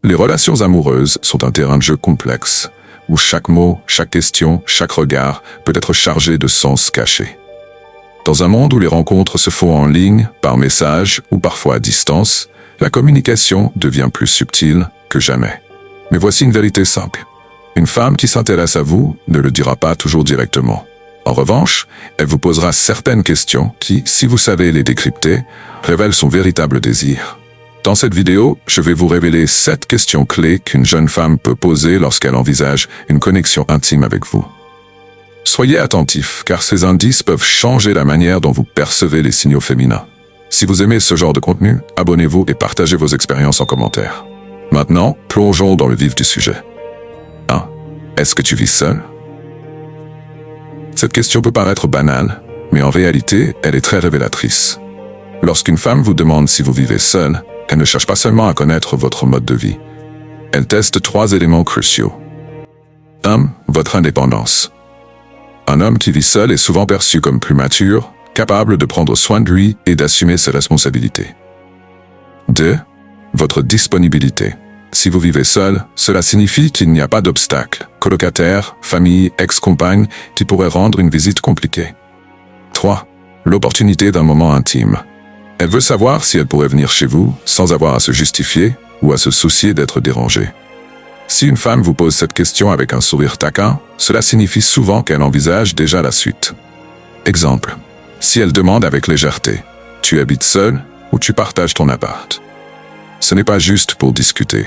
Les relations amoureuses sont un terrain de jeu complexe, où chaque mot, chaque question, chaque regard peut être chargé de sens cachés. Dans un monde où les rencontres se font en ligne, par message ou parfois à distance, la communication devient plus subtile que jamais. Mais voici une vérité simple. Une femme qui s'intéresse à vous ne le dira pas toujours directement. En revanche, elle vous posera certaines questions qui, si vous savez les décrypter, révèlent son véritable désir. Dans cette vidéo, je vais vous révéler 7 questions clés qu'une jeune femme peut poser lorsqu'elle envisage une connexion intime avec vous. Soyez attentifs, car ces indices peuvent changer la manière dont vous percevez les signaux féminins. Si vous aimez ce genre de contenu, abonnez-vous et partagez vos expériences en commentaire. Maintenant, plongeons dans le vif du sujet. 1. Est-ce que tu vis seul? Cette question peut paraître banale, mais en réalité, elle est très révélatrice. Lorsqu'une femme vous demande si vous vivez seul, elle ne cherche pas seulement à connaître votre mode de vie. Elle teste 3 éléments cruciaux. 1. Votre indépendance. Un homme qui vit seul est souvent perçu comme plus mature, capable de prendre soin de lui et d'assumer ses responsabilités. 2. Votre disponibilité. Si vous vivez seul, cela signifie qu'il n'y a pas d'obstacle, colocataire, famille, ex-compagne, qui pourrait rendre une visite compliquée. 3. L'opportunité d'un moment intime. Elle veut savoir si elle pourrait venir chez vous sans avoir à se justifier ou à se soucier d'être dérangée. Si une femme vous pose cette question avec un sourire taquin, cela signifie souvent qu'elle envisage déjà la suite. Exemple. Si elle demande avec légèreté, « Tu habites seul ou tu partages ton appart ?» Ce n'est pas juste pour discuter.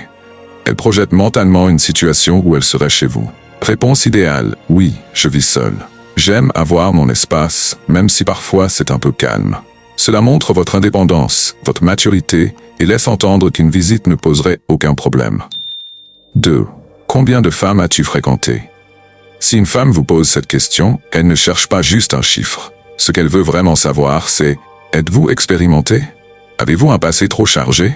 Elle projette mentalement une situation où elle serait chez vous. Réponse idéale, oui, je vis seul. J'aime avoir mon espace, même si parfois c'est un peu calme. Cela montre votre indépendance, votre maturité, et laisse entendre qu'une visite ne poserait aucun problème. 2. Combien de femmes as-tu fréquenté? Si une femme vous pose cette question, elle ne cherche pas juste un chiffre. Ce qu'elle veut vraiment savoir, c'est « Êtes-vous expérimenté? Avez-vous un passé trop chargé ?»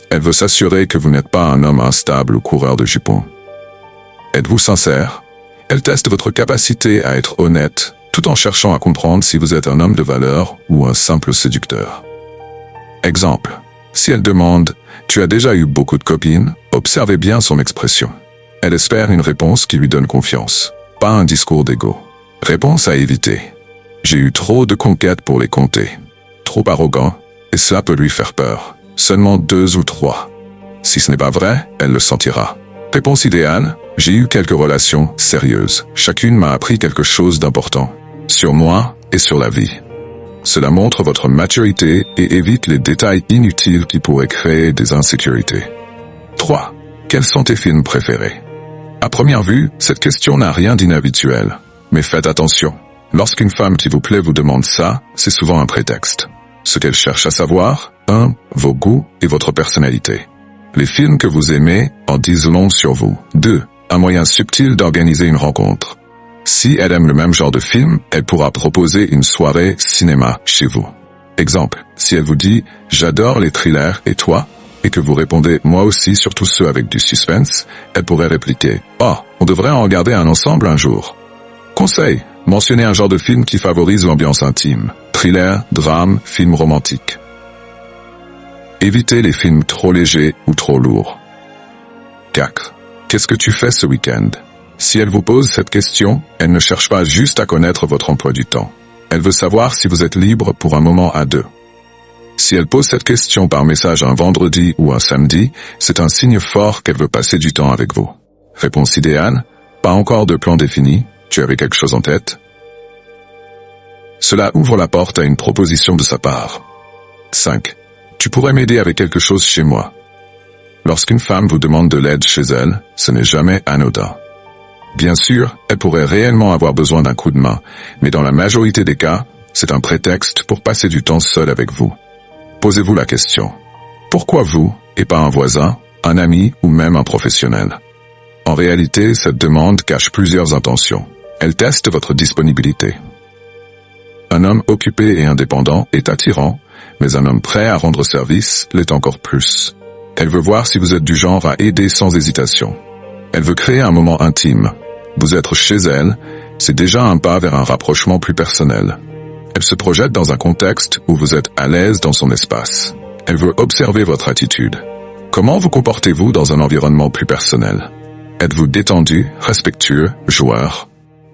Elle veut s'assurer que vous n'êtes pas un homme instable ou coureur de jupons. Êtes-vous sincère? Elle teste votre capacité à être honnête, tout en cherchant à comprendre si vous êtes un homme de valeur ou un simple séducteur. Exemple. Si elle demande « Tu as déjà eu beaucoup de copines ?» Observez bien son expression. Elle espère une réponse qui lui donne confiance, pas un discours d'ego. Réponse à éviter. J'ai eu trop de conquêtes pour les compter. Trop arrogant, et cela peut lui faire peur. Seulement 2 ou 3. Si ce n'est pas vrai, elle le sentira. Réponse idéale, j'ai eu quelques relations sérieuses. Chacune m'a appris quelque chose d'important. Sur moi et sur la vie. Cela montre votre maturité et évite les détails inutiles qui pourraient créer des insécurités. 3. Quels sont tes films préférés? À première vue, cette question n'a rien d'inhabituel. Mais faites attention. Lorsqu'une femme qui vous plaît vous demande ça, c'est souvent un prétexte. Ce qu'elle cherche à savoir, 1. Vos goûts et votre personnalité. Les films que vous aimez en disent long sur vous. 2. Un moyen subtil d'organiser une rencontre. Si elle aime le même genre de film, elle pourra proposer une soirée cinéma chez vous. Exemple, si elle vous dit « J'adore les thrillers et toi ?» et que vous répondez « Moi aussi, surtout ceux avec du suspense », elle pourrait répliquer « Oh, on devrait en regarder un ensemble un jour. » Conseil, mentionnez un genre de film qui favorise l'ambiance intime. Thriller, drame, film romantique. Évitez les films trop légers ou trop lourds. 4. Qu'est-ce que tu fais ce week-end? Si elle vous pose cette question, elle ne cherche pas juste à connaître votre emploi du temps. Elle veut savoir si vous êtes libre pour un moment à 2. Si elle pose cette question par message un vendredi ou un samedi, c'est un signe fort qu'elle veut passer du temps avec vous. Réponse idéale, pas encore de plan défini, tu avais quelque chose en tête? Cela ouvre la porte à une proposition de sa part. 5. Tu pourrais m'aider avec quelque chose chez moi. Lorsqu'une femme vous demande de l'aide chez elle, ce n'est jamais anodin. Bien sûr, elle pourrait réellement avoir besoin d'un coup de main, mais dans la majorité des cas, c'est un prétexte pour passer du temps seul avec vous. Posez-vous la question. Pourquoi vous, et pas un voisin, un ami ou même un professionnel? En réalité, cette demande cache plusieurs intentions. Elle teste votre disponibilité. Un homme occupé et indépendant est attirant, mais un homme prêt à rendre service l'est encore plus. Elle veut voir si vous êtes du genre à aider sans hésitation. Elle veut créer un moment intime. Vous être chez elle, c'est déjà un pas vers un rapprochement plus personnel. Elle se projette dans un contexte où vous êtes à l'aise dans son espace. Elle veut observer votre attitude. Comment vous comportez-vous dans un environnement plus personnel? Êtes-vous détendu, respectueux, joueur?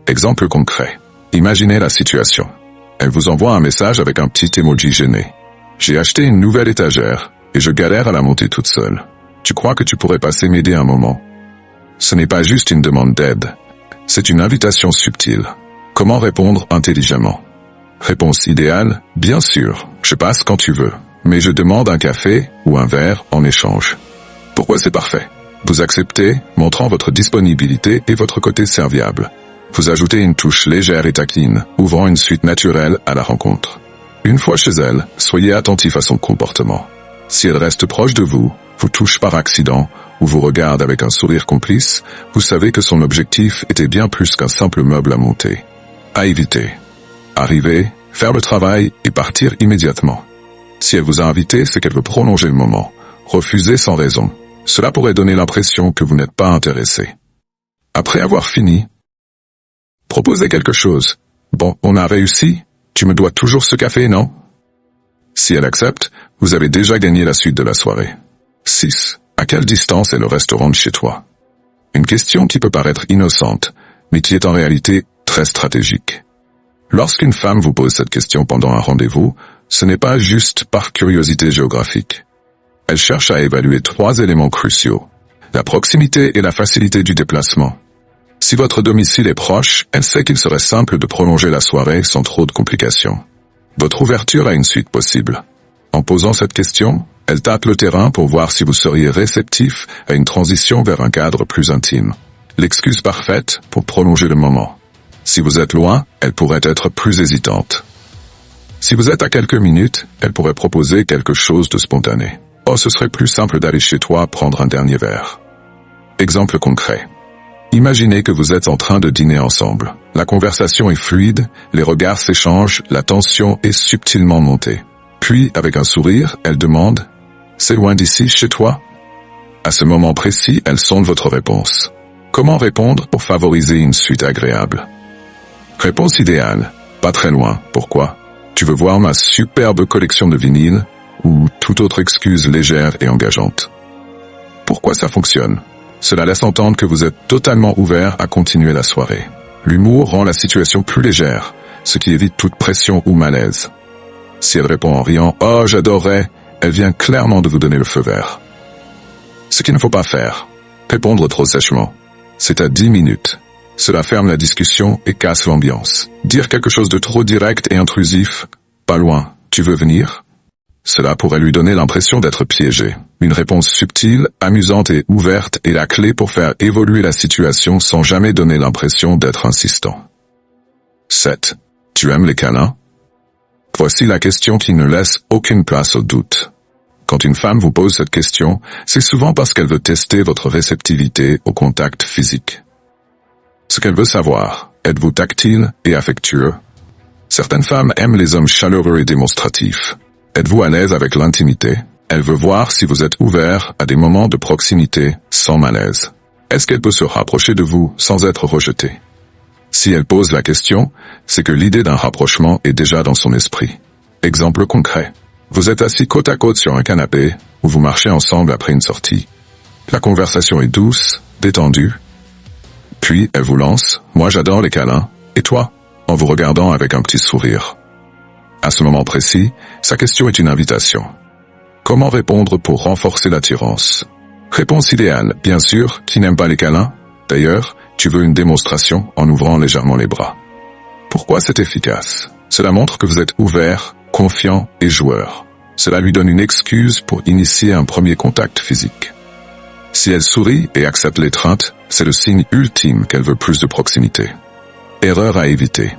Exemple concret. Imaginez la situation. Elle vous envoie un message avec un petit emoji gêné. J'ai acheté une nouvelle étagère et je galère à la monter toute seule. Tu crois que tu pourrais passer m'aider un moment? Ce n'est pas juste une demande d'aide. C'est une invitation subtile. Comment répondre intelligemment? Réponse idéale, bien sûr, je passe quand tu veux, mais je demande un café ou un verre en échange. Pourquoi c'est parfait? Vous acceptez, montrant votre disponibilité et votre côté serviable. Vous ajoutez une touche légère et taquine, ouvrant une suite naturelle à la rencontre. Une fois chez elle, soyez attentif à son comportement. Si elle reste proche de vous, vous touche par accident, ou vous regarde avec un sourire complice, vous savez que son objectif était bien plus qu'un simple meuble à monter. À éviter. Arriver, faire le travail et partir immédiatement. Si elle vous a invité, c'est qu'elle veut prolonger le moment. Refusez sans raison. Cela pourrait donner l'impression que vous n'êtes pas intéressé. Après avoir fini, proposez quelque chose. Bon, on a réussi. Tu me dois toujours ce café, non? Si elle accepte, vous avez déjà gagné la suite de la soirée. 6. À quelle distance est le restaurant de chez toi? Une question qui peut paraître innocente, mais qui est en réalité très stratégique. Lorsqu'une femme vous pose cette question pendant un rendez-vous, ce n'est pas juste par curiosité géographique. Elle cherche à évaluer 3 éléments cruciaux. La proximité et la facilité du déplacement. Si votre domicile est proche, elle sait qu'il serait simple de prolonger la soirée sans trop de complications. Votre ouverture a une suite possible. En posant cette question, elle tâte le terrain pour voir si vous seriez réceptif à une transition vers un cadre plus intime. L'excuse parfaite pour prolonger le moment. Si vous êtes loin, elle pourrait être plus hésitante. Si vous êtes à quelques minutes, elle pourrait proposer quelque chose de spontané. Oh, ce serait plus simple d'aller chez toi prendre un dernier verre. Exemple concret. Imaginez que vous êtes en train de dîner ensemble. La conversation est fluide, les regards s'échangent, la tension est subtilement montée. Puis, avec un sourire, elle demande « C'est loin d'ici, chez toi ?» À ce moment précis, elle sonde votre réponse. Comment répondre pour favoriser une suite agréable? Réponse idéale. Pas très loin. Pourquoi? Tu veux voir ma superbe collection de vinyles? Ou toute autre excuse légère et engageante. Pourquoi ça fonctionne? Cela laisse entendre que vous êtes totalement ouvert à continuer la soirée. L'humour rend la situation plus légère, ce qui évite toute pression ou malaise. Si elle répond en riant « Oh, j'adorerais », elle vient clairement de vous donner le feu vert. Ce qu'il ne faut pas faire. Répondre trop sèchement. C'est à 10 minutes. Cela ferme la discussion et casse l'ambiance. Dire quelque chose de trop direct et intrusif. Pas loin. Tu veux venir? Cela pourrait lui donner l'impression d'être piégé. Une réponse subtile, amusante et ouverte est la clé pour faire évoluer la situation sans jamais donner l'impression d'être insistant. 7. Tu aimes les câlins? Voici la question qui ne laisse aucune place au doute. Quand une femme vous pose cette question, c'est souvent parce qu'elle veut tester votre réceptivité au contact physique. Ce qu'elle veut savoir, êtes-vous tactile et affectueux? Certaines femmes aiment les hommes chaleureux et démonstratifs. Êtes-vous à l'aise avec l'intimité? Elle veut voir si vous êtes ouvert à des moments de proximité sans malaise. Est-ce qu'elle peut se rapprocher de vous sans être rejetée? Si elle pose la question, c'est que l'idée d'un rapprochement est déjà dans son esprit. Exemple concret. Vous êtes assis côte à côte sur un canapé, ou vous marchez ensemble après une sortie. La conversation est douce, détendue. Puis, elle vous lance « Moi j'adore les câlins, et toi ?» en vous regardant avec un petit sourire. À ce moment précis, sa question est une invitation. Comment répondre pour renforcer l'attirance? Réponse idéale, bien sûr, qui n'aime pas les câlins? D'ailleurs, tu veux une démonstration en ouvrant légèrement les bras. Pourquoi c'est efficace? Cela montre que vous êtes ouvert, confiant et joueur. Cela lui donne une excuse pour initier un premier contact physique. Si elle sourit et accepte l'étreinte, c'est le signe ultime qu'elle veut plus de proximité. Erreur à éviter.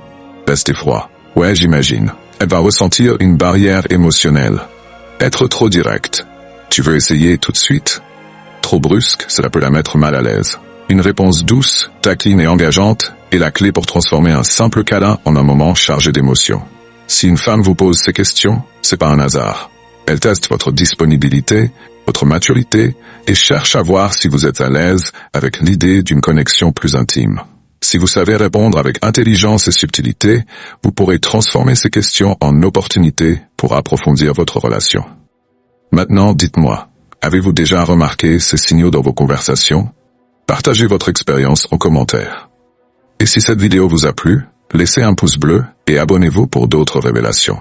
Restez froid. Ouais, j'imagine. Elle va ressentir une barrière émotionnelle. Être trop direct. Tu veux essayer tout de suite? Trop brusque, cela peut la mettre mal à l'aise. Une réponse douce, taquine et engageante est la clé pour transformer un simple câlin en un moment chargé d'émotions. Si une femme vous pose ces questions, c'est pas un hasard. Elle teste votre disponibilité, votre maturité et cherche à voir si vous êtes à l'aise avec l'idée d'une connexion plus intime. Si vous savez répondre avec intelligence et subtilité, vous pourrez transformer ces questions en opportunités pour approfondir votre relation. Maintenant, dites-moi, Avez-vous déjà remarqué ces signaux dans vos conversations? Partagez votre expérience en commentaire. Et si cette vidéo vous a plu, laissez un pouce bleu et abonnez-vous pour d'autres révélations.